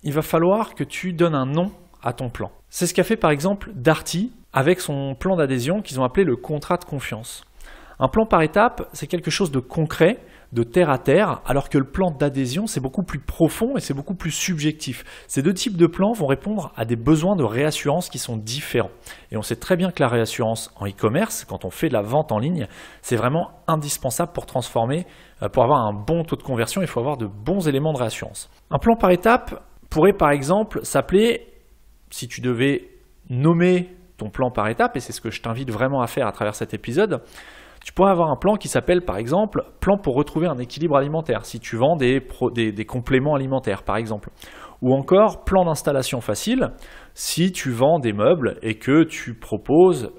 il va falloir que tu donnes un nom à ton plan. C'est ce qu'a fait par exemple Darty avec son plan d'adhésion qu'ils ont appelé le contrat de confiance. Un plan par étape, c'est quelque chose de concret, de terre à terre, alors que le plan d'adhésion, c'est beaucoup plus profond et c'est beaucoup plus subjectif. Ces deux types de plans vont répondre à des besoins de réassurance qui sont différents. Et on sait très bien que la réassurance en e-commerce, quand on fait de la vente en ligne, c'est vraiment indispensable pour transformer, pour avoir un bon taux de conversion, il faut avoir de bons éléments de réassurance. Un plan par étape pourrait par exemple s'appeler, si tu devais nommer ton plan par étape, et c'est ce que je t'invite vraiment à faire à travers cet épisode, tu pourrais avoir un plan qui s'appelle par exemple « Plan pour retrouver un équilibre alimentaire » si tu vends des compléments alimentaires par exemple. Ou encore « Plan d'installation facile » si tu vends des meubles et que tu proposes,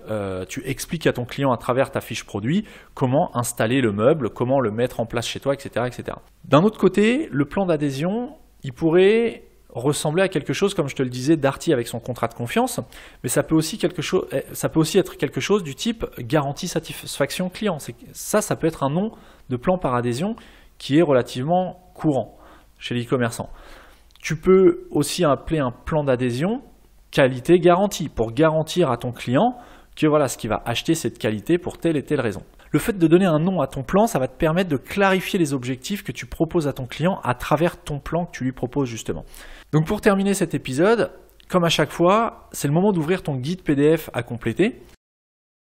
tu expliques à ton client à travers ta fiche produit comment installer le meuble, comment le mettre en place chez toi, etc. etc. D'un autre côté, le plan d'adhésion, il pourrait ressembler à quelque chose, comme je te le disais, Darty avec son contrat de confiance, mais ça peut aussi être quelque chose du type garantie satisfaction client. Ça peut être un nom de plan par adhésion qui est relativement courant chez les e-commerçants. Tu peux aussi appeler un plan d'adhésion qualité garantie pour garantir à ton client que voilà, ce qu'il va acheter, c'est de qualité pour telle et telle raison. Le fait de donner un nom à ton plan, ça va te permettre de clarifier les objectifs que tu proposes à ton client à travers ton plan que tu lui proposes justement. Donc pour terminer cet épisode, comme à chaque fois, c'est le moment d'ouvrir ton guide PDF à compléter.